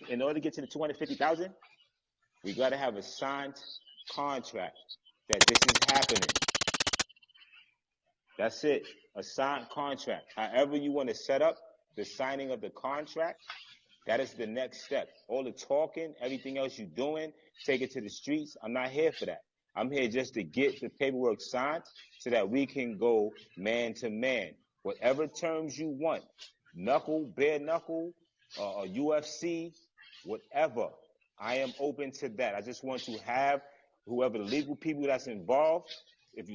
in order to get to the 250,000, we got to have a signed contract that this is happening. That's it. A signed contract. However you want to set up the signing of the contract, that is the next step. All the talking, everything else you're doing, take it to the streets. I'm not here for that. I'm here just to get the paperwork signed so that we can go man to man. Whatever terms you want, knuckle, bare knuckle, UFC, whatever. I am open to that. I just want to have whoever the legal people that's involved,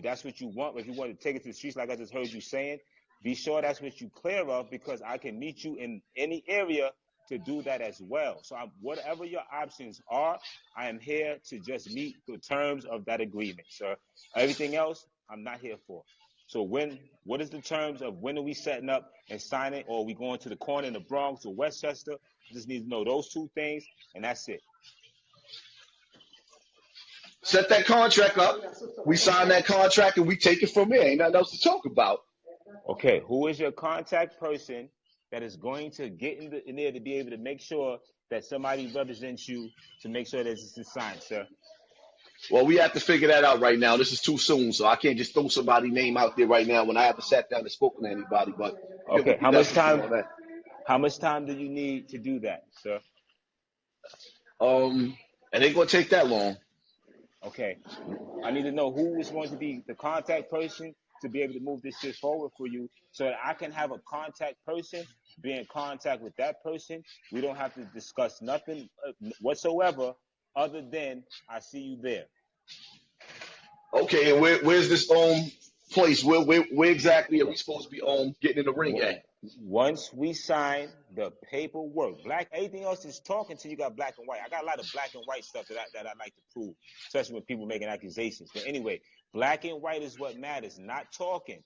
that's what you want, if you want to take it to the streets like I just heard you saying, be sure that's what you clear of, because I can meet you in any area to do that as well. So whatever your options are, I am here to just meet the terms of that agreement, sir. Everything else, I'm not here for. So what is the terms of when are we setting up and signing, or are we going to the corner in the Bronx or Westchester? I just need to know those two things, and that's it. Set that contract up. We sign that contract and we take it from there. Ain't nothing else to talk about. Okay, who is your contact person that is going to get in there to be able to make sure that somebody represents you to make sure that this is signed, sir? Well, we have to figure that out right now. This is too soon, so I can't just throw somebody's name out there right now when I haven't sat down and spoken to anybody. But okay, how much time do you need to do that, sir? It ain't gonna take that long. Okay, I need to know who is going to be the contact person to be able to move this shit forward for you, so that I can have a contact person be in contact with that person. We don't have to discuss nothing whatsoever other than I see you there. Okay, and where's this place? Where exactly are we supposed to be getting in the ring at? Once we sign the paperwork, everything else is talking till you got black and white. I got a lot of black and white stuff that I like to prove, especially when people making accusations. But anyway, black and white is what matters, not talking.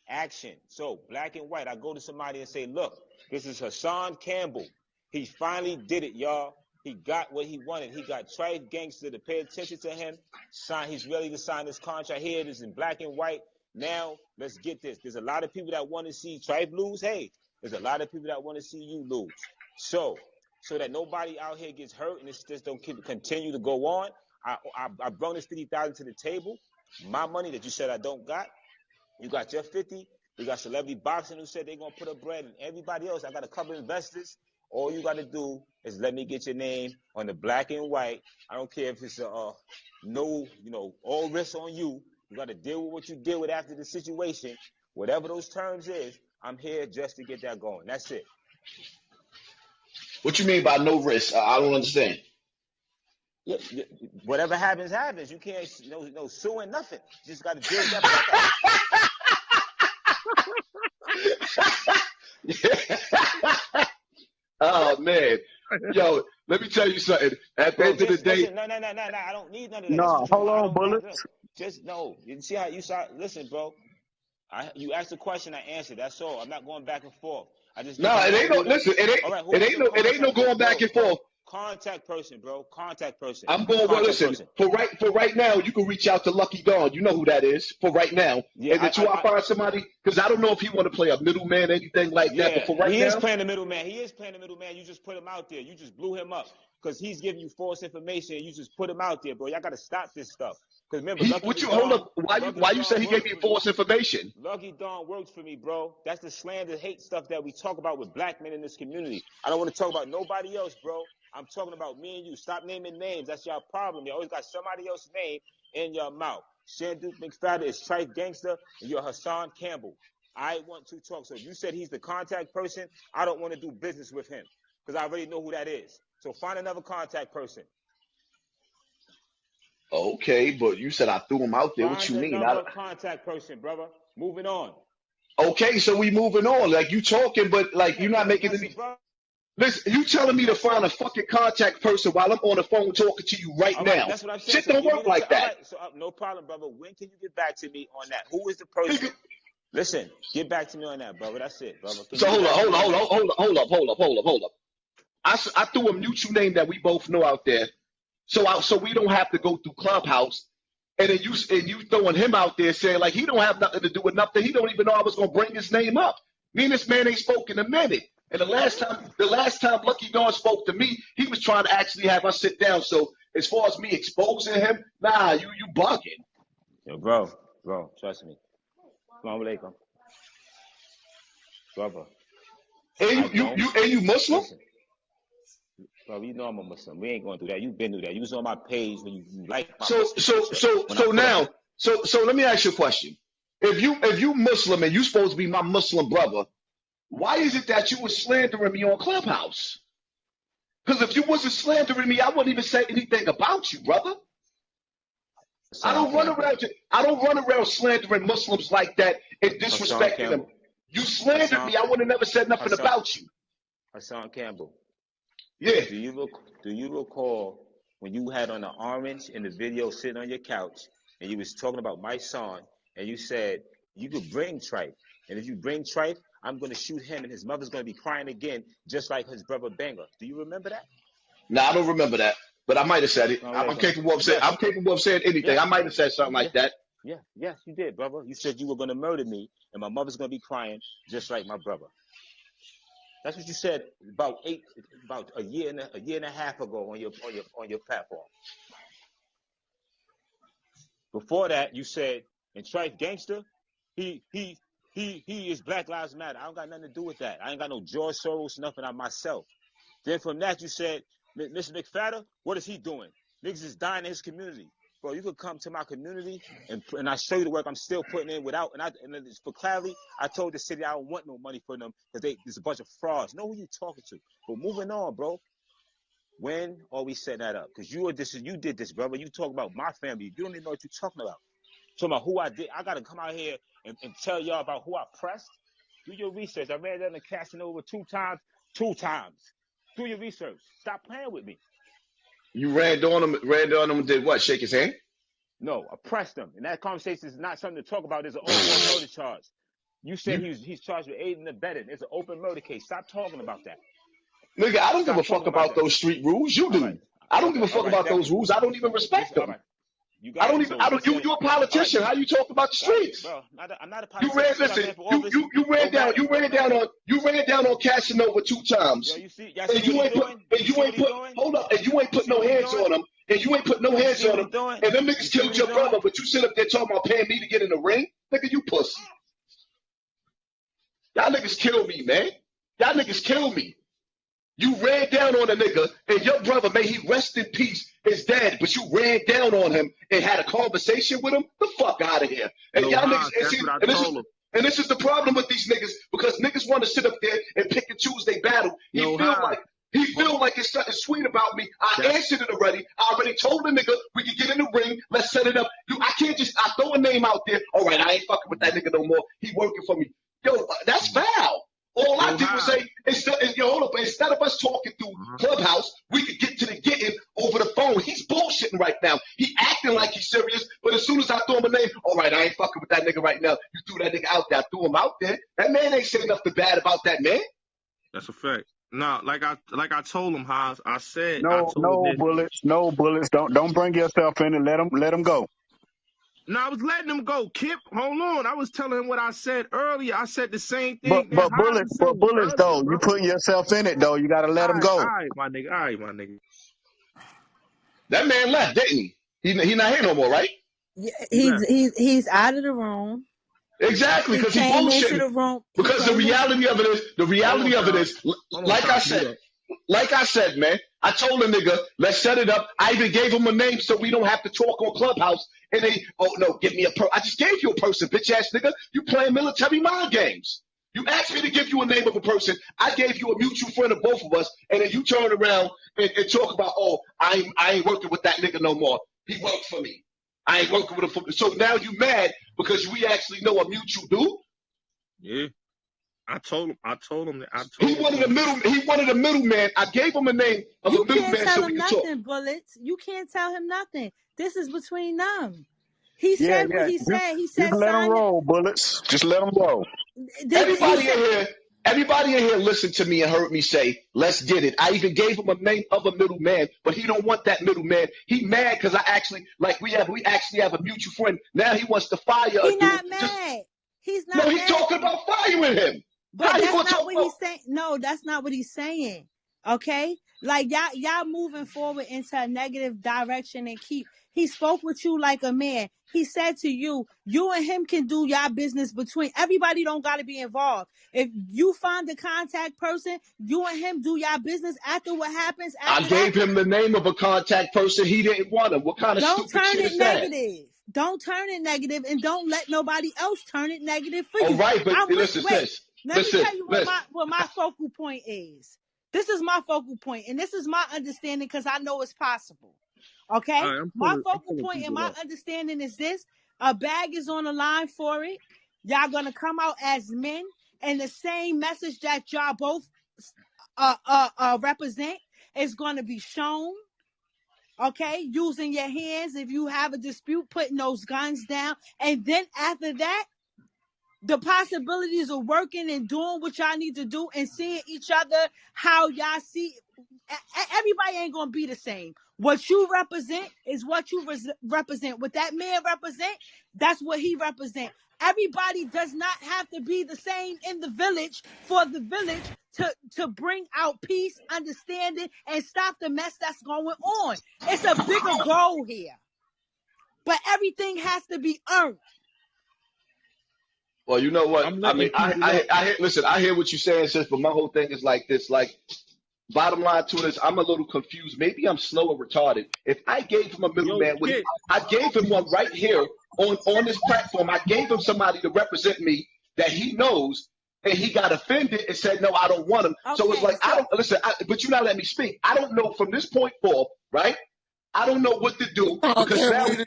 Action. So black and white, I go to somebody and say, look, this is Hassan Campbell. He finally did it, y'all. He got what he wanted. He got Trife Gangsta to pay attention to him. He's ready to sign this contract. Here it is in black and white. Now, let's get this. There's a lot of people that want to see Trife lose. Hey, there's a lot of people that want to see you lose. So that nobody out here gets hurt and it's just don't continue to go on, I brought this 50,000 to the table. My money that you said I don't got. You got your 50. We got Celebrity Boxing who said they're going to put up bread, and everybody else. I got a couple of investors. All you got to do is let me get your name on the black and white. I don't care if it's all risk on you. You got to deal with what you deal with after the situation. Whatever those terms is, I'm here just to get that going. That's it. What you mean by no risk? I don't understand. Yeah, whatever happens, happens. You can't no suing nothing. You just got to deal with that. Oh man, yo, let me tell you something. At the end of the day, no, I don't need none of that. No, hold on, bullets. Just no. You see how you saw? Listen, bro. You asked a question, I answered. That's all. I'm not going back and forth. It ain't no. Listen, it ain't no going back and forth. Contact person, bro. Contact person. I'm going. Well, listen. For right now, you can reach out to Lucky Dawn. You know who that is. For right now, yeah, and until I find somebody, because I don't know if he want to play a middleman, anything like that. But for right now, he is playing the middleman. He is playing the middleman. You just put him out there. You just blew him up because he's giving you false information. You just put him out there, bro. Y'all got to stop this stuff. Because remember, hold up? Why you say he gave me false information? Lucky Dawn works for me, bro. That's the slander, hate stuff that we talk about with black men in this community. I don't want to talk about nobody else, bro. I'm talking about me and you. Stop naming names. That's your problem. You always got somebody else's name in your mouth. Shanduke McFadder is Trife Gangsta, and you're Hassan Campbell. I want to talk. So you said he's the contact person. I don't want to do business with him because I already know who that is. So find another contact person. Okay, but you said I threw him out there. What you mean? Another contact person, brother. Moving on. Okay, so we moving on. Like you talking, but like you're not making any. Listen, you telling me to find a fucking contact person while I'm on the phone talking to you right now. That's what I'm saying. Shit don't work like that. Right, so no problem, brother. When can you get back to me on that? Who is the person? Listen, get back to me on that, brother. That's it, brother. So hold up. I threw a mutual name that we both know out there, so we don't have to go through Clubhouse. And then you throwing him out there saying like he don't have nothing to do with nothing. He don't even know I was gonna bring his name up. Me and this man ain't spoken a minute. And the last time Lucky Dawn spoke to me, he was trying to actually have us sit down. So as far as me exposing him, nah, you bugging. Yo, bro, trust me. Assalamu alaikum. Brother. And you Muslim? Listen, bro, you know I'm a Muslim. We ain't going through that. You've been through that. You was on my page when you like my So let me ask you a question. If you Muslim and you supposed to be my Muslim brother, why is it that you was slandering me on Clubhouse? Because if you wasn't slandering me, I wouldn't even say anything about you, brother. I don't run around slandering Muslims like that and disrespecting them. You slandered me, I would have never said nothing about you. Hassan Campbell. Yeah. Do you recall when you had on the orange in the video sitting on your couch and you was talking about my son and you said you could bring Trife, and if you bring Trife, I'm going to shoot him and his mother's going to be crying again, just like his brother Banger. Do you remember that? No, I don't remember that, but I might have said it. I'm capable of saying anything. I might have said something like that. Yeah, yes, you did, brother. You said you were going to murder me and my mother's going to be crying just like my brother. That's what you said about a year and a half ago on your platform. Before that, you said, and Trife Gangsta, he is Black Lives Matter. I don't got nothing to do with that. I ain't got no George Soros, nothing on myself. Then from that, you said, Mr. McFadder, what is he doing? Niggas is dying in his community. Bro, you could come to my community and I show you the work I'm still putting in without, and for clarity, I told the city I don't want no money for them because there's a bunch of frauds. Know who you talking to. But moving on, bro. When are we setting that up? Because you did this, brother. You talk about my family. You don't even know what you're talking about. Talking about who I did. I got to come out here and tell y'all about who I pressed. Do your research. I ran down the Casanova two times. Do your research. Stop playing with me. You ran down him and did what? Shake his hand? No, I pressed him. And that conversation is not something to talk about. There's an open murder charge. You said he's charged with aiding and abetting. There's an open murder case. Stop talking about that. Nigga, I don't give a fuck about those street rules. You do. Right. I don't give a fuck about those rules. I don't even respect them. Right. You a politician. Right. How you talk about the streets? Bro, I'm not a politician. You ran down on Casanova 2 times. Yo, you ain't put no hands on him. And you ain't put no hands on him. And them niggas killed your brother, but you sit up there talking about paying me to get in the ring? Nigga, you pussy. Y'all niggas kill me, man. Y'all niggas kill me. You ran down on a nigga, and your brother, may he rest in peace, is dead, but you ran down on him and had a conversation with him? The fuck out of here. And y'all niggas, and this is the problem with these niggas, because niggas want to sit up there and pick and choose their battle. He feel like it's something sweet about me. I answered it already. I already told the nigga we can get in the ring. Let's set it up. I can't just throw a name out there. All right, I ain't fucking with that nigga no more. He working for me. Yo, that's foul. All I did was say, instead of us talking through Clubhouse, we could get to the getting over the phone. He's bullshitting right now. He acting like he's serious, but as soon as I throw him a name, all right, I ain't fucking with that nigga right now. You threw that nigga out there. I threw him out there. That man ain't saying nothing bad about that man. That's a fact. No, like I told him, Haas, I said no bullets. Don't bring yourself in and let him go. No, I was letting him go. Kip, hold on. I was telling him what I said earlier. I said the same thing. But bullets though, bro. You putting yourself in it though. You gotta let him go. All right, my nigga. That man left, didn't he? He not here no more, right? Yeah, he's out of the room. Exactly, because he bullshitting. Because the reality of it is, like I said, man, I told a nigga, let's set it up. I even gave him a name so we don't have to talk on Clubhouse. And give me I just gave you a person, bitch ass nigga. You playing military mind games. You asked me to give you a name of a person. I gave you a mutual friend of both of us. And then you turn around and talk about, I ain't working with that nigga no more. He worked for me. I ain't working with him. So now you mad because we actually know a mutual dude? Yeah. I told him that. He wanted a middleman. I gave him a name of a middleman so we can talk. You can't tell him nothing, Bullets. You can't tell him nothing. This is between them. He said what he said. He said, just let him roll, Bullets. Just let him roll. Everybody in here listened to me and heard me say, let's get it. I even gave him a name of a middleman, but he don't want that middleman. He mad because we actually have a mutual friend. Now he wants to fire a dude. He's not mad. He's not mad. No, he's talking about firing him. But that's not what he's saying. No, that's not what he's saying. Okay? Like y'all moving forward into a negative direction and he spoke with you like a man. He said to you, you and him can do y'all business between. Everybody don't got to be involved. If you find the contact person, you and him do y'all business. After what happens, I gave him the name of a contact person. He didn't want him. What kind of stupid shit is that? Don't turn it negative. Don't turn it negative, and don't let nobody else turn it negative for you. All right, but listen, let me tell you what my focal point is. This is my focal point, and this is my understanding because I know it's possible. Okay? My focal point and my understanding is this. A bag is on the line for it. Y'all gonna come out as men, and the same message that y'all both represent is gonna be shown. Okay, using your hands. If you have a dispute, putting those guns down. And then after that, the possibilities of working and doing what y'all need to do and seeing each other how y'all see. Everybody ain't going to be the same. What you represent is what you represent. What that man represent, that's what he represent. Everybody does not have to be the same in the village for the village to bring out peace, understanding, and stop the mess that's going on. It's a bigger goal here. But everything has to be earned. Well, you know what? I mean, I hear what you're saying, sis, but my whole thing is like this. Like, bottom line to it is I'm a little confused. Maybe I'm slow or retarded. If I gave him a middleman, I gave him one right here on this platform. I gave him somebody to represent me that he knows, and he got offended and said, no, I don't want him. Okay, so it's like, I don't, listen, but you're not letting me speak. I don't know from this point forth, right? I don't know what to do because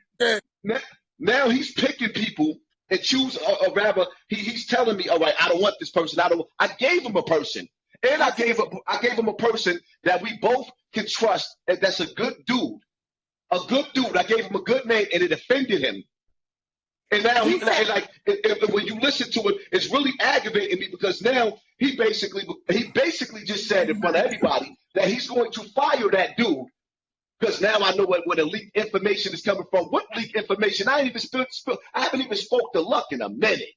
now he's picking people and choose, or rather, he's telling me, all right, I don't want this person. I gave him a person. And I gave him a person that we both can trust, and that's a good dude. A good dude. I gave him a good name, and it offended him. And now when you listen to it, it's really aggravating me because now he basically just said in front of everybody that he's going to fire that dude. Because now I know where the leaked information is coming from. What leaked information? I haven't even spoke to Luck in a minute.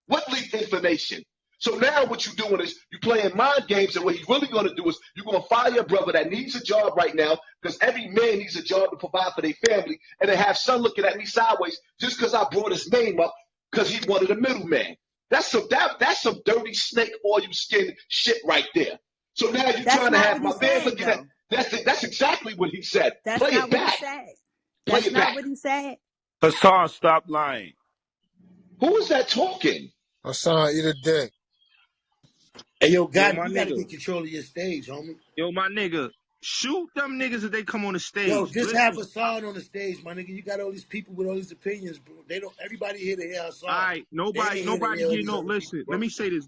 What leaked information? So now what you're doing is you're playing mind games, and what he's really going to do is you're going to fire a brother that needs a job right now because every man needs a job to provide for their family, and then have son looking at me sideways just because I brought his name up because he wanted a middleman. That's some dirty snake oil skin shit right there. So now you're trying to have my man looking at. That's exactly what he said. Play it back. That's not what he said. Hassan, stop lying. Who is that talking? Hassan, eat a dick. Hey, yo, God, you gotta get control of your stage, homie. Yo, my nigga, shoot them niggas if they come on the stage. Yo, just have Hassan on the stage, my nigga. You got all these people with all these opinions, bro. Everybody here to hear Hassan. All right, nobody here. No, listen. People, let me say this,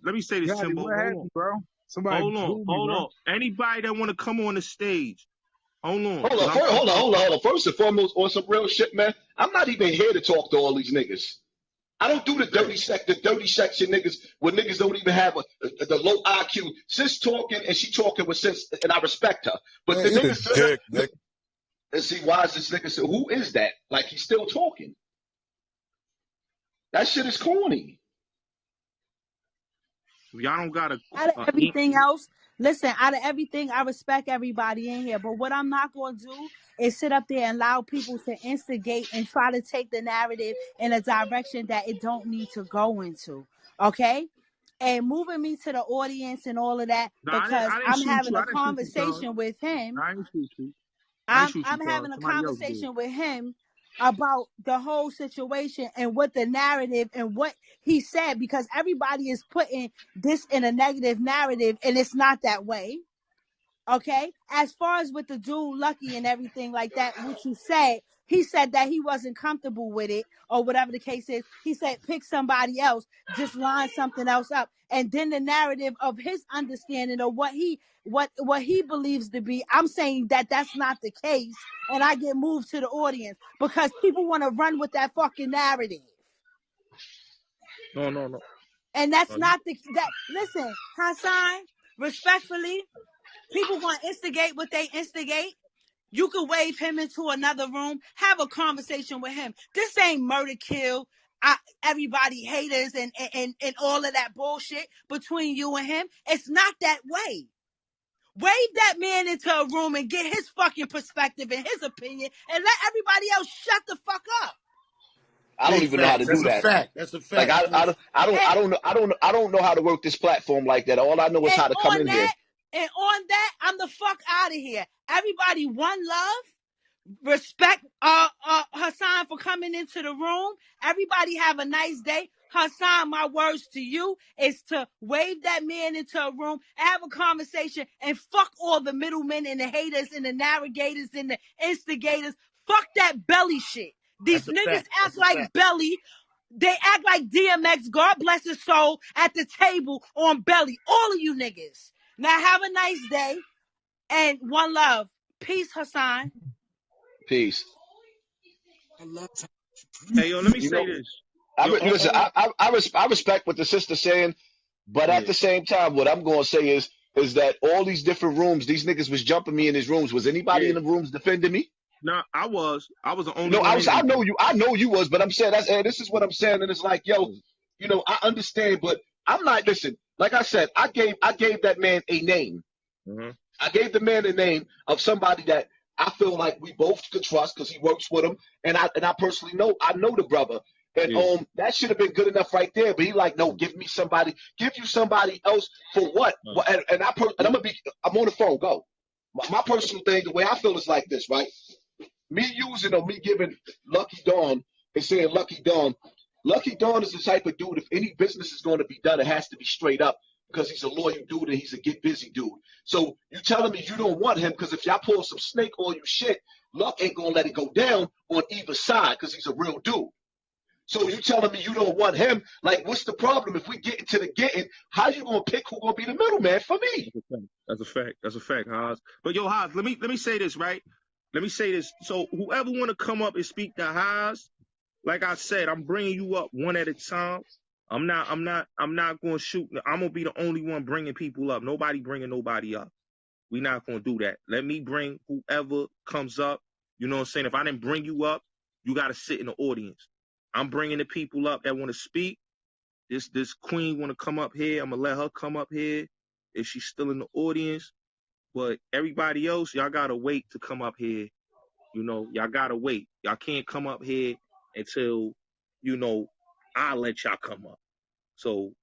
Timbo. What happened, bro? Somebody hold on. Anybody that want to come on the stage, hold on. Hold on. First and foremost, on some real shit, man. I'm not even here to talk to all these niggas. I don't do the dirty section niggas where niggas don't even have the low IQ. Sis talking and she talking with sis, and I respect her. But the niggas and see, why is this nigga say, who is that? Like, he's still talking. That shit is corny. Y'all don't gotta. Out of everything else, listen, out of everything, I respect everybody in here. But what I'm not going to do is sit up there and allow people to instigate and try to take the narrative in a direction that it don't need to go into. Okay? And moving me to the audience and all of that, because I'm having a conversation with him. I'm having a conversation with him about the whole situation and what the narrative and what he said, because everybody is putting this in a negative narrative and it's not that way. Okay? As far as with the dude Lucky and everything like that, which you said, he said that he wasn't comfortable with it or whatever the case is. He said, pick somebody else, just line something else up. And then the narrative of his understanding of what he believes to be, I'm saying that that's not the case. And I get moved to the audience because people want to run with that fucking narrative. No. And that's not listen, Hassan, respectfully, people want to instigate what they instigate. You could wave him into another room, have a conversation with him. This ain't murder, kill. everybody haters and all of that bullshit between you and him. It's not that way. Wave that man into a room and get his fucking perspective and his opinion, and let everybody else shut the fuck up. I don't Big even know how facts. to do That's a that. fact. That's a Like fact. I don't know how to work this platform like that. All I know is And how to come on in here. that, I'm the fuck out of here. Everybody, one love. Respect Hassan for coming into the room. Everybody have a nice day. Hassan, my words to you is to wave that man into a room, have a conversation, and fuck all the middlemen and the haters and the navigators and the instigators. Fuck that belly shit. These That's a niggas fact. act like belly. They act like DMX, God bless his soul, at the table on belly. All of you niggas. Now have a nice day and one love. Peace, Hassan. Peace. I love Hey, yo, let me You say know, this. Yo, listen. I respect what the sister's saying, but at yeah, the same time, what I'm gonna say is that all these different rooms, these niggas was jumping me in his rooms. Was anybody yeah. in the rooms defending me? Nah, I was the only No, one I in was. there. I know you was, but I'm saying this is what I'm saying, and it's like, yo, I understand, but I'm not. Listen, like I said, I gave that man a name. Mm-hmm. I gave the man a name of somebody that I feel like we both could trust because he works with him, and I personally know the brother, and Yeah. that should have been good enough right there. But he like, no, give you somebody else for what? Well, and I'm on the phone. Go. My personal thing, the way I feel is like this, right? Me using or me giving Lucky Dawn and saying Lucky Dawn is the type of dude, if any business is going to be done, it has to be straight up because he's a loyal dude and he's a get busy dude. So you telling me you don't want him because if y'all pull some snake oil shit, Luck ain't going to let it go down on either side because he's a real dude. So you telling me you don't want him? Like, what's the problem? If we get into the getting, how you going to pick who's going to be the middleman for me? That's a fact. That's a fact, Haas. But yo, Haas, let me say this, right? Let me say this. So whoever want to come up and speak to Haas, like I said, I'm bringing you up one at a time. I'm not going to shoot. I'm going to be the only one bringing people up. Nobody bringing nobody up. We're not going to do that. Let me bring whoever comes up. You know what I'm saying? If I didn't bring you up, you got to sit in the audience. I'm bringing the people up that want to speak. This queen want to come up here. I'm going to let her come up here if she's still in the audience. But everybody else, y'all got to wait to come up here. Y'all got to wait. Y'all can't come up here until, I let y'all come up. So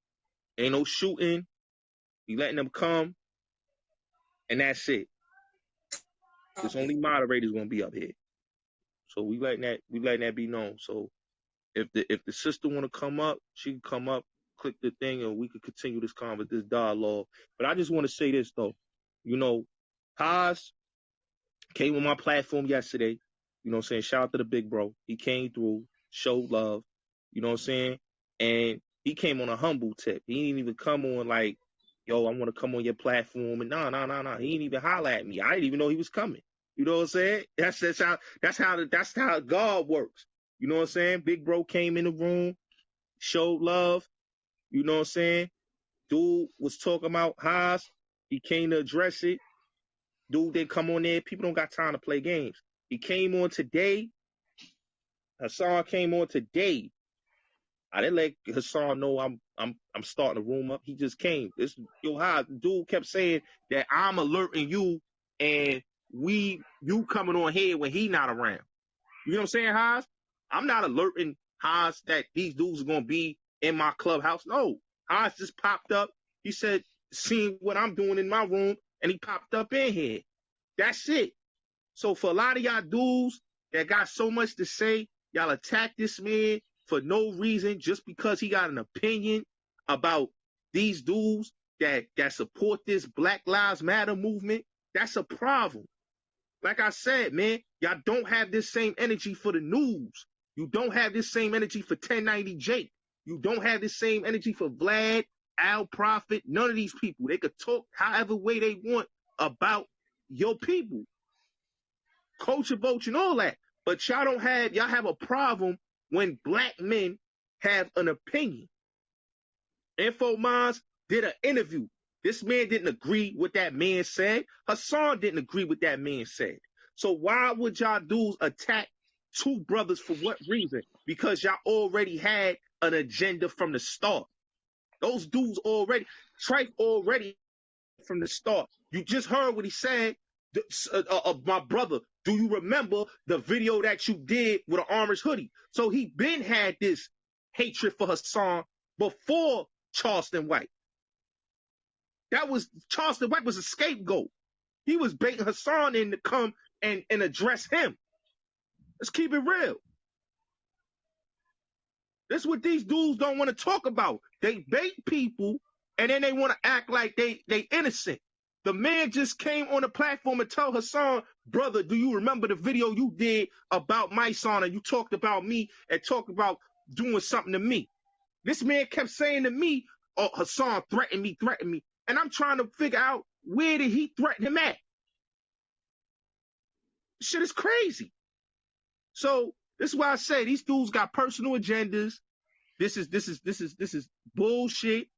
ain't no shooting. We letting them come. And that's it. There's only moderators going to be up here. So we letting that be known. So if the sister want to come up, she can come up, click the thing, and we can continue this dialogue. But I just want to say this though, Haas came on my platform yesterday. You know what I'm saying? Shout out to the big bro. He came through, showed love. You know what I'm saying? And he came on a humble tip. He didn't even come on like, yo, I want to come on your platform. And no. He didn't even holler at me. I didn't even know he was coming. You know what I'm saying? That's how God works. You know what I'm saying? Big bro came in the room, showed love. You know what I'm saying? Dude was talking about Haas. He came to address it. Dude didn't come on there. People don't got time to play games. He came on today. Hassan came on today. I didn't let Hassan know I'm starting the room up. He just came. The dude kept saying that I'm alerting you and you coming on here when he not around. You know what I'm saying, Haas? I'm not alerting Haas that these dudes are gonna be in my clubhouse. No. Haas just popped up. He said, seeing what I'm doing in my room, and he popped up in here. That's it. So for a lot of y'all dudes that got so much to say, y'all attack this man for no reason, just because he got an opinion about these dudes that support this Black Lives Matter movement. That's a problem. Like I said, man, y'all don't have this same energy for the news. You don't have this same energy for 1090 Jake. You don't have this same energy for Vlad, Al Prophet, none of these people. They could talk however way they want about your people. Culture votes and all that. But y'all have a problem when black men have an opinion. Info Minds did an interview. This man didn't agree with that man said. Hassan didn't agree with that man said. So why would y'all dudes attack two brothers for what reason? Because y'all already had an agenda from the start. Those dudes already, Trife already from the start. You just heard what he said. My brother, do you remember the video that you did with an orange hoodie? So he been had this hatred for Hassan before Charleston White. Charleston White was a scapegoat. He was baiting Hassan in to come and address him. Let's keep it real. That's what these dudes don't want to talk about. They bait people and then they want to act like they innocent. The man just came on the platform and told Hassan, brother, do you remember the video you did about my son and you talked about me and talked about doing something to me? This man kept saying to me, oh, Hassan threatened me. And I'm trying to figure out, where did he threaten him at? Shit is crazy. So this is why I say these dudes got personal agendas. This is bullshit.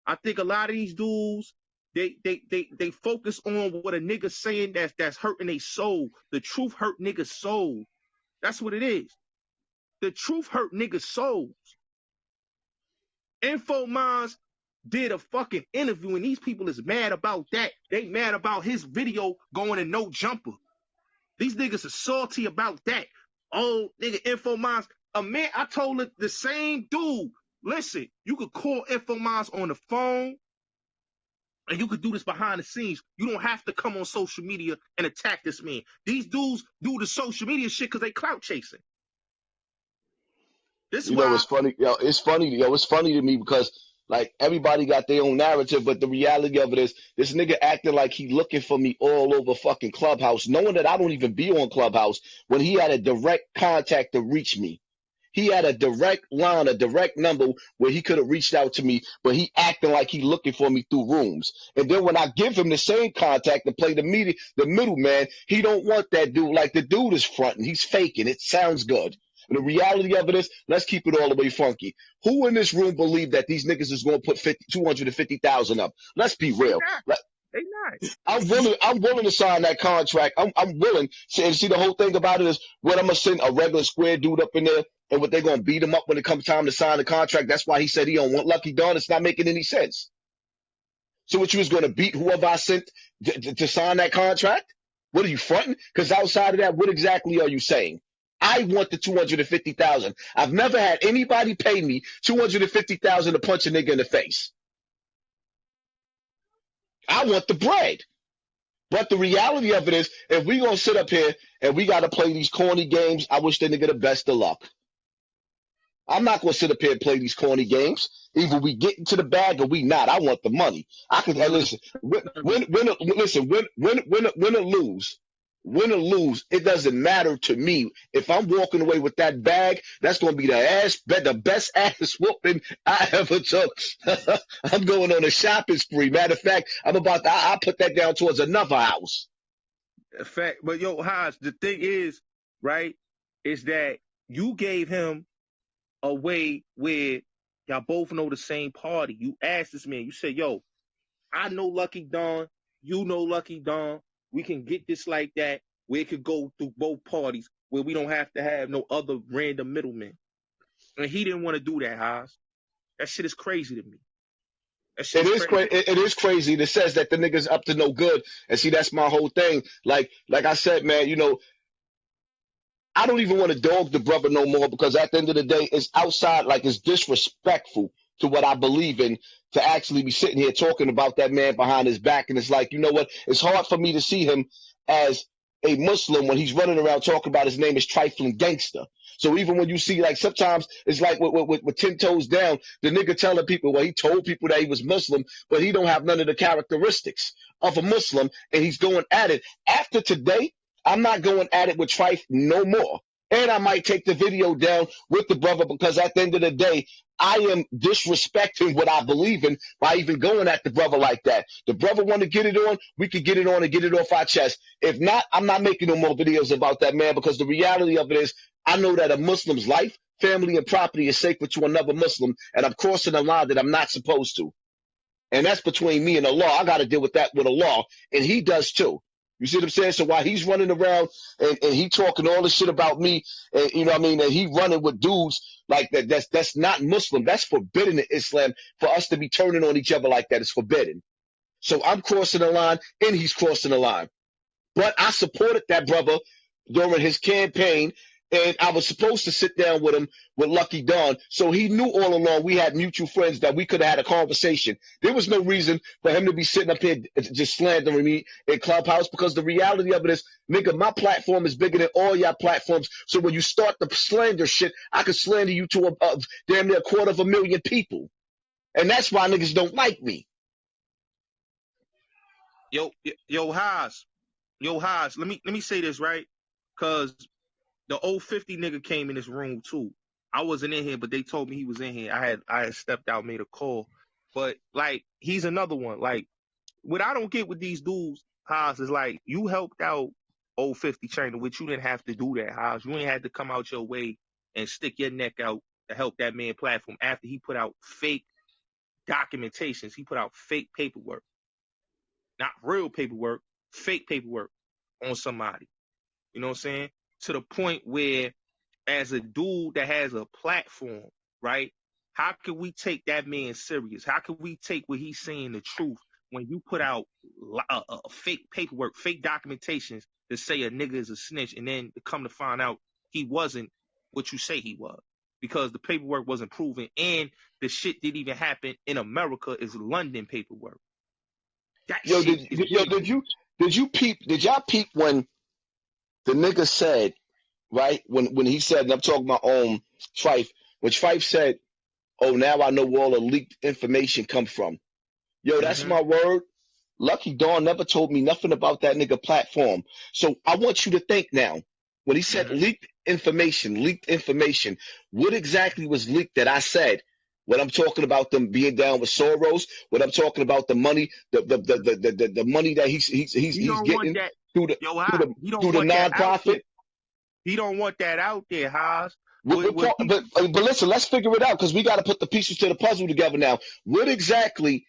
I think a lot of these dudes, they focus on what a nigga saying that's hurting their soul. The truth hurt niggas' soul. That's what it is. The truth hurt niggas' souls. Info Minds did a fucking interview and these people is mad about that. They mad about his video going in no jumper. These niggas are salty about that. Oh, nigga, Info Minds. Man, I told the same dude, listen, you could call Info Minds on the phone and you could do this behind the scenes. You don't have to come on social media and attack this man. These dudes do the social media shit because they clout chasing. This You know, it's funny. It's funny to me because like everybody got their own narrative, but the reality of it is this nigga acting like he looking for me all over fucking Clubhouse, knowing that I don't even be on Clubhouse when he had a direct contact to reach me. He had a direct line, a direct number where he could have reached out to me, but he acting like he looking for me through rooms. And then when I give him the same contact to play the middleman, he don't want that dude. Like the dude is fronting. He's faking. It sounds good. And the reality of it is, let's keep it all the way funky. Who in this room believe that these niggas is going to put 250,000 up? Let's be real. They not. I'm willing to sign that contract. I'm willing. And see, the whole thing about it is when I'm going to send a regular square dude up in there and what they're going to beat him up when it comes time to sign the contract. That's why he said he don't want Lucky Dawn. It's not making any sense. So what, you was going to beat whoever I sent to sign that contract? What are you fronting? Because outside of that, what exactly are you saying? I want the 250,000. I've never had anybody pay me 250,000 to punch a nigga in the face. I want the bread. But the reality of it is, if we gonna sit up here and we gotta play these corny games, I wish the nigga the best of luck. I'm not gonna sit up here and play these corny games. Either we get into the bag or we not. I want the money. I can listen. Win or lose, it doesn't matter to me. If I'm walking away with that bag, that's gonna be the best ass whooping I ever took. I'm going on a shopping spree. Matter of fact, I'll put that down towards another house. Fact, but yo, Haas, the thing is, right, is that you gave him a way where y'all both know the same party. You asked this man, you said, yo, I know Lucky Dawn, you know Lucky Dawn. We can get this like that, where it could go through both parties, where we don't have to have no other random middlemen. And he didn't want to do that, Haas. That shit is crazy to me. It is crazy. It says that the nigga's up to no good. And see, that's my whole thing. Like I said, man, you know, I don't even want to dog the brother no more because at the end of the day, it's outside, like it's disrespectful to what I believe in to actually be sitting here talking about that man behind his back. And it's like, you know what? It's hard for me to see him as a Muslim when he's running around talking about his name is trifling gangster. So even when you see, like, sometimes it's like with 10 toes down, the nigga telling people, well, he told people that he was Muslim, but he don't have none of the characteristics of a Muslim, and he's going at it. After today, I'm not going at it with Trife no more. And I might take the video down with the brother because at the end of the day, I am disrespecting what I believe in by even going at the brother like that. The brother want to get it on, we could get it on and get it off our chest. If not, I'm not making no more videos about that man because the reality of it is I know that a Muslim's life, family, and property is sacred to another Muslim, and I'm crossing a line that I'm not supposed to. And that's between me and Allah. I got to deal with that with Allah, and he does too. You see what I'm saying? So while he's running around and he talking all this shit about me, and you know what I mean, and he running with dudes like that, that's not Muslim. That's forbidden in Islam for us to be turning on each other like that. It's forbidden. So I'm crossing the line and he's crossing the line. But I supported that brother during his campaign, and I was supposed to sit down with him with Lucky Dawn. So he knew all along we had mutual friends that we could have had a conversation. There was no reason for him to be sitting up here just slandering me in Clubhouse, because the reality of it is, nigga, my platform is bigger than all y'all platforms. So when you start the slander shit, I could slander you to damn near 250,000 people. And that's why niggas don't like me. Yo, Haas, let me say this, right? Cause the old 50 nigga came in this room too. I wasn't in here, but they told me he was in here. I had stepped out, made a call. But like, he's another one. Like, what I don't get with these dudes, Haas, is like, you helped out old 50 China, which you didn't have to do that, Haas. You ain't had to come out your way and stick your neck out to help that man platform after he put out fake documentations. He put out fake paperwork. Not real paperwork, fake paperwork on somebody. You know what I'm saying? To the point where, as a dude that has a platform, right? How can we take that man serious? How can we take what he's saying the truth when you put out fake paperwork, fake documentations to say a nigga is a snitch, and then come to find out he wasn't what you say he was, because the paperwork wasn't proven, and the shit didn't even happen in America. Is London paperwork. That shit is weird. Did y'all peep when the nigga said, right, when he said, and I'm talking about Trife, when Trife said, oh, now I know where all the leaked information come from. Yo, that's my word. Lucky Dawn never told me nothing about that nigga platform. So I want you to think now. When he said leaked information, what exactly was leaked that I said? When I'm talking about them being down with Soros, when I'm talking about the money, the money that he's getting through the nonprofit. He don't want that out there, Haas. But listen, let's figure it out, because we got to put the pieces to the puzzle together now. What exactly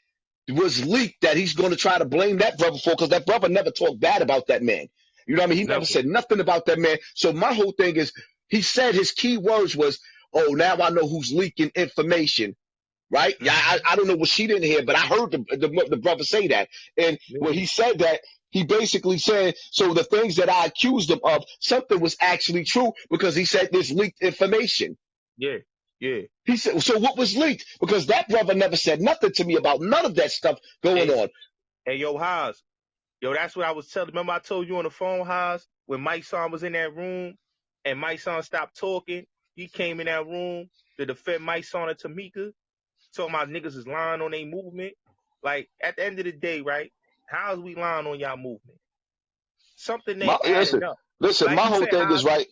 was leaked that he's going to try to blame that brother for? Because that brother never talked bad about that man. You know what I mean? He never said nothing about that man. So my whole thing is, he said his key words was, oh, now I know who's leaking information. Right? Yeah, I don't know what she didn't hear, but I heard the brother say that. And when he said that, he basically said, so the things that I accused him of, something was actually true, because he said there's leaked information. Yeah. He said, so what was leaked? Because that brother never said nothing to me about none of that stuff going on. Hey, yo, Haas. Yo, that's what I was telling. Remember I told you on the phone, Haas, when Mike Son was in that room and Mike Son stopped talking, he came in that room to defend Mike Son and Tamika, talking about niggas is lying on their movement. Like, at the end of the day, right, how is we lying on y'all movement? Something ain't adding up. Listen, like my whole thing is right.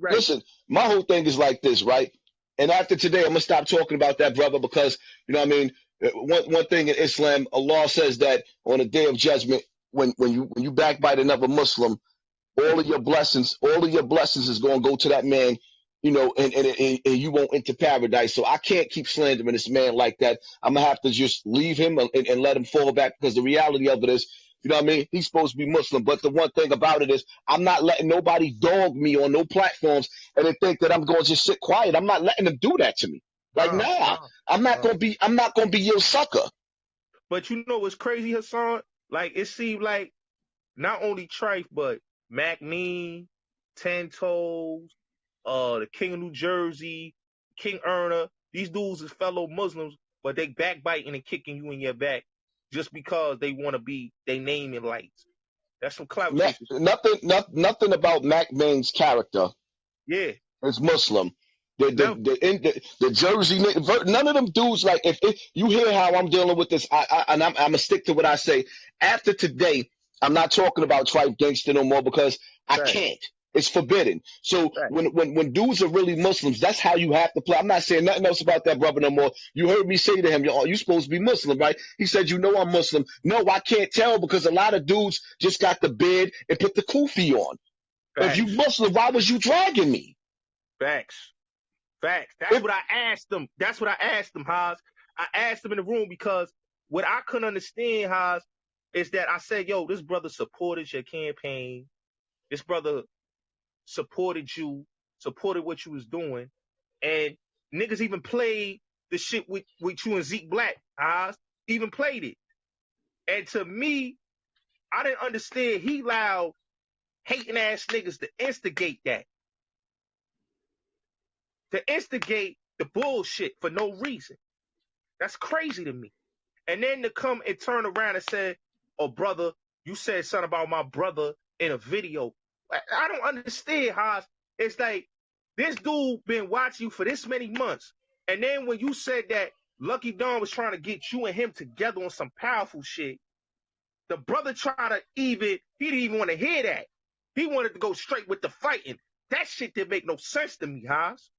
Listen, my whole thing is like this, right? And after today, I'm going to stop talking about that brother, because, you know what I mean, one thing in Islam, Allah says that on the day of judgment, when you backbite another Muslim, all of your blessings is going to go to that man, you know, and you won't enter paradise. So I can't keep slandering this man like that. I'm going to have to just leave him and let him fall back, because the reality of it is, you know what I mean? He's supposed to be Muslim. But the one thing about it is, I'm not letting nobody dog me on no platforms and they think that I'm going to just sit quiet. I'm not letting them do that to me. Like, I'm not going to be your sucker. But you know what's crazy, Hassan? Like, it seemed like not only Trife, but Mac Mean, Ten Toes, the King of New Jersey, King Erna, these dudes is fellow Muslims, but they backbiting and kicking you in your back just because they want to be, they name in lights. That's some clout. Nothing about Mac Main's character. Yeah. It's Muslim. The Jersey, none of them dudes, like, if you hear how I'm dealing with this, I'm going to stick to what I say. After today, I'm not talking about Trife Gangsta no more, because I can't. It's forbidden. So when dudes are really Muslims, that's how you have to play. I'm not saying nothing else about that brother no more. You heard me say to him, you supposed to be Muslim, right? He said, you know I'm Muslim. No, I can't tell, because a lot of dudes just got the beard and put the kufi on. If you Muslim, why was you dragging me? Facts. That's what I asked them. Haas. I asked them in the room, because what I couldn't understand, Haas, is that I said, yo, this brother supported your campaign. This brother supported you, supported what you was doing. And niggas even played the shit with you and Zeke Black, even played it. And to me, I didn't understand he allowed hating ass niggas to instigate that. To instigate the bullshit for no reason. That's crazy to me. And then to come and turn around and say, oh, brother, you said something about my brother in a video. I don't understand, Haas. It's like, this dude been watching you for this many months. And then when you said that Lucky Dawn was trying to get you and him together on some powerful shit, the brother he didn't even want to hear that. He wanted to go straight with the fighting. That shit didn't make no sense to me, Haas.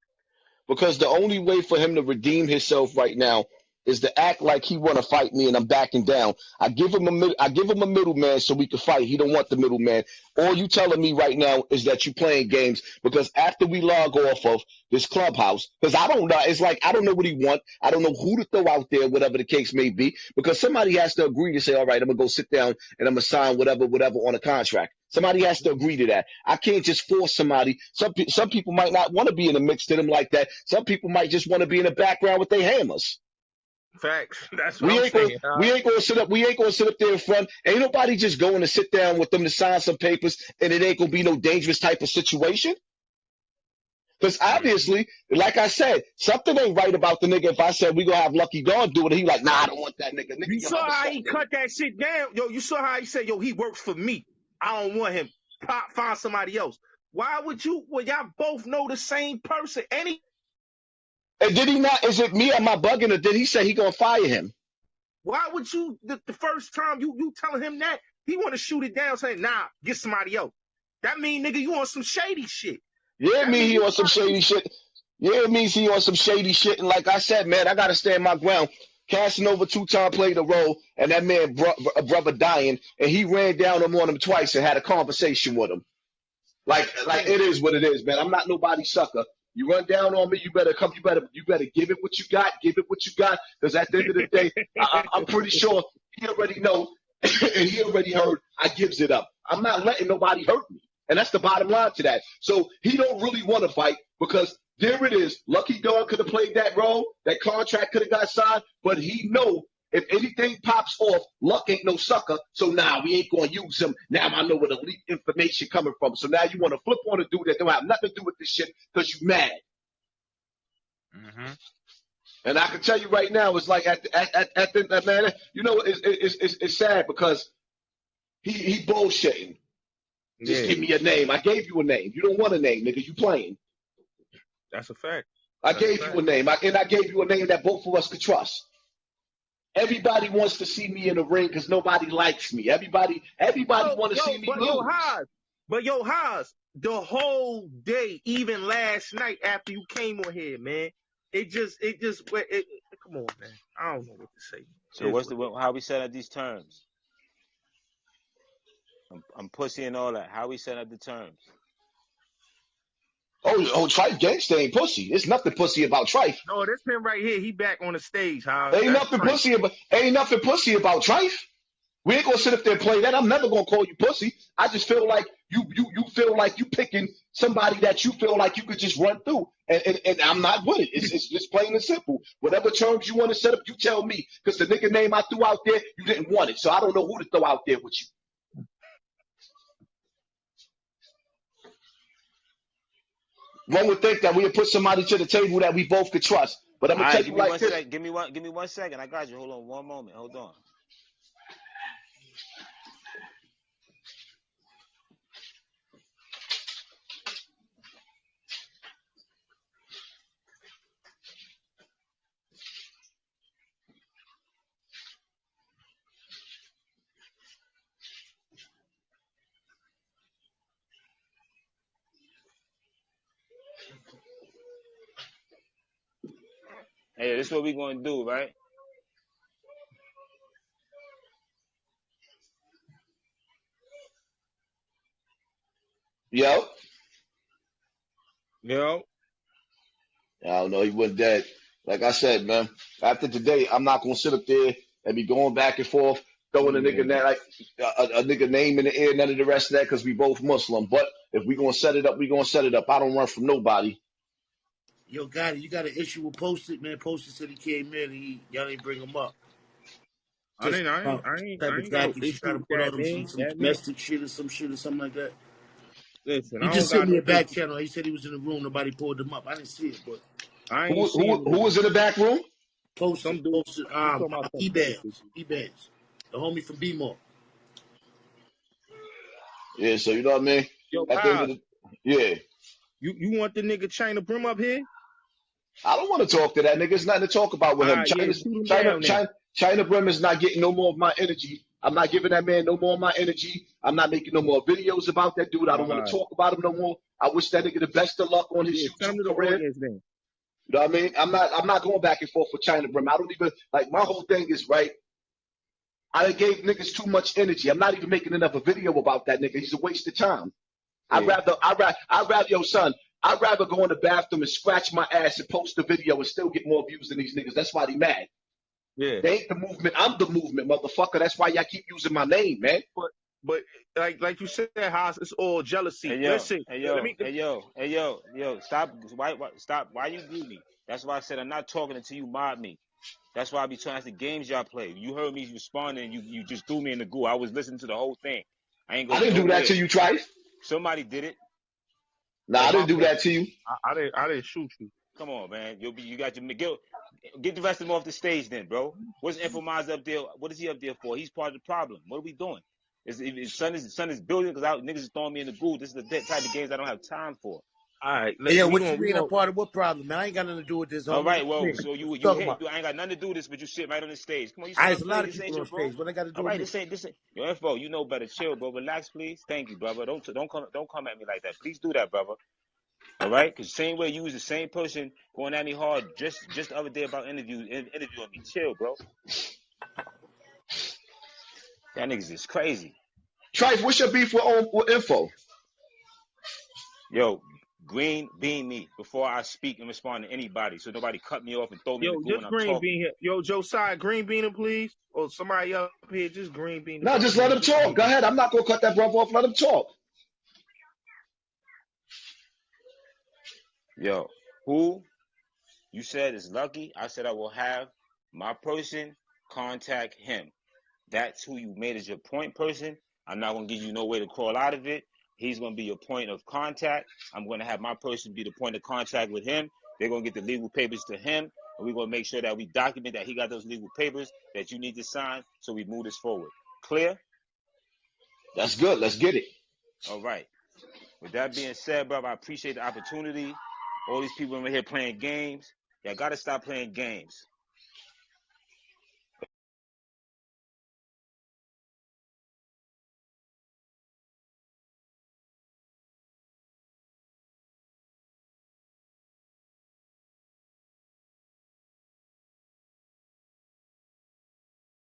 Because the only way for him to redeem himself right now is to act like he want to fight me and I'm backing down. I give him a middleman so we can fight. He don't want the middleman. All you telling me right now is that you playing games because after we log off of this clubhouse, because I don't know, it's like I don't know what he want. I don't know who to throw out there, whatever the case may be, because somebody has to agree to say, all right, I'm gonna go sit down and I'm gonna sign whatever on a contract. Somebody has to agree to that. I can't just force somebody. Some people might not want to be in the mix to them like that. Some people might just want to be in the background with their hammers. Facts. That's what I'm saying. We ain't gonna sit up there in front. Ain't nobody just going to sit down with them to sign some papers, and it ain't gonna be no dangerous type of situation. Because obviously, like I said, something ain't right about the nigga. If I said we gonna have Lucky Dawn do it, he like, nah, I don't want that nigga. You saw how he cut that shit down, yo. You saw how he said, yo, he works for me. I don't want him. Find somebody else. Why would you? Well, y'all both know the same person. And did he not? Is it me? Am I bugging? Or did he say he gonna fire him? Why would you? The first time you telling him that he want to shoot it down, saying, nah, get somebody else. That mean, nigga, you on some shady shit. Yeah, it means he on some shady shit. Yeah, it means he on some shady shit. And like I said, man, I gotta stand my ground. Casanova 2-time played a role, and that man, brother dying, and he ran down on him twice and had a conversation with him. Like it is what it is, man. I'm not nobody's sucker. You run down on me, you better come. You better give it what you got. Give it what you got, because at the end of the day, I'm pretty sure he already know, and he already heard. I gives it up. I'm not letting nobody hurt me, and that's the bottom line to that. So he don't really want to fight because there it is. Lucky Dawn could have played that role. That contract could have got signed, but he know if anything pops off, Luck ain't no sucker. So now we ain't gonna use him. Now I know where the leak information coming from. So now you want to flip on a dude that don't have nothing to do with this shit because you mad. Mm-hmm. And I can tell you right now, it's like at the man, you know, it's sad because he bullshitting. Just give me a name. I gave you a name. You don't want a name, nigga. You playing. That's a fact. I gave you a name, and I gave you a name that both of us could trust. Everybody wants to see me in the ring because nobody likes me. Everybody want to see me lose. But Haas, the whole day, even last night after you came on here, man, it just come on, man. I don't know what to say. So how we set up these terms? I'm pussy and all that. How we set up the terms? Oh, Trife Gangsta ain't pussy. There's nothing pussy about Trife. No, this man right here, he back on the stage, Haas. Ain't nothing pussy about Trife. We ain't gonna sit up there and play that. I'm never gonna call you pussy. I just feel like you feel like you picking somebody that you feel like you could just run through, and I'm not with it. It's just plain and simple. Whatever terms you want to set up, you tell me. Because the nigga name I threw out there, you didn't want it, so I don't know who to throw out there with you. One would think that we would put somebody to the table that we both could trust. But I'm gonna tell you like this. Give me 1 second. I got you. Hold on 1 moment. Hold on. Hey, this is what we're going to do, right? Yo. Yo. I don't know. He went dead. Like I said, man, after today, I'm not going to sit up there and be going back and forth. throwing a nigga like a nigga name in the air, none of the rest of that, because we both Muslim. But if we gonna set it up, we gonna set it up. I don't run from nobody. Yo, GoTTi, you got an issue with Posted, man. Posted said he came in and y'all didn't bring him up. I Just ain't type of got no tactics you issue try to with put that, on him, man. some That man. domestic shit or some shit or something like that. Listen, He I don't just sent got me no a back issue. channel. He said he was in the room. Nobody pulled him up. I didn't see it, but I Who ain't see him in the who was in the back room? some Posted, dude. You talking about some E-Bands, gangsters. E-Bands, the homie from B-More. Yeah, so you know what I mean. Yo, At the end of Haas, the yeah, you want the nigga China Brim up here? I don't want to talk to that nigga. It's nothing to talk about with All him. right, yeah, shoot him down then. China Brim is not getting no more of my energy. I'm not giving that man no more of my energy. I'm not making no more videos about that dude. I All don't want to right. talk about him no more. I wish that nigga the best of luck on his Yeah, send him YouTube to the career. audience then. You know what I mean? I'm not going back and forth with China Brim. I don't even like my whole thing is right. I gave niggas too much energy. I'm not even making another video about that nigga. He's a waste of time. Yeah. I'd rather, yo, son, I'd rather go in the bathroom and scratch my ass and post a video and still get more views than these niggas. That's why they mad. Yeah. They ain't the movement. I'm the movement, motherfucker. That's why y'all keep using my name, man. But like you said, Haas, it's all jealousy. Hey yo, Listen, hey let yo, me hey yo, hey yo, yo, stop! Stop! Why you do me? That's why I said I'm not talking until you mod me. That's why I be trying. That's the games y'all play. You heard me responding. You just threw me in the goo. I was listening to the whole thing. I ain't I go didn't do that nowhere. to you, Trife. Somebody did it. Nah, On I my didn't do page. that to you. I didn't shoot you. Come on, man. You got your get the rest of them off the stage then, bro. What's Infomize up there? What is he up there for? He's part of the problem. What are we doing? His son is building because niggas is throwing me in the goo. This is the type of games I don't have time for. All right, Hey, yo, we what you gonna mean a part of what problem, man? I ain't got nothing to do with this, All homie. right, What well, you so mean? What you you you talking hate. about? I ain't got nothing to do with this, but you sit right on the stage. Come on, you I see my there's a lot page. of This ain't people your on bro. stage. What I got to do All with right, me? this ain't your info. You know better. Chill, bro. Relax, please. Thank you, brother. Don't come at me like that. Please do that, brother. All right, because same way you was the same person going at me hard just the other day about interviewing me. Chill, bro. That niggas is crazy. Trife, what's your beef with Info? Yo, green bean me before I speak and respond to anybody, so nobody cut me off and throw me in the yo goo when just I'm green talking. bean here. Yo, Josiah, green bean him, please. Or somebody up here, just green bean the No, brother, just let man. him talk. Go ahead. I'm not gonna cut that brother off. Let him talk. Yo, who you said is lucky? I said I will have my person contact him. That's who you made as your point person. I'm not gonna give you no way to crawl out of it. He's gonna be your point of contact. I'm gonna have my person be the point of contact with him. They're gonna get the legal papers to him, and we're gonna make sure that we document that he got those legal papers that you need to sign, so we move this forward. Clear? That's good. Let's get it. All right. With that being said, brother, I appreciate the opportunity. All these people over here playing games. Y'all gotta stop playing games.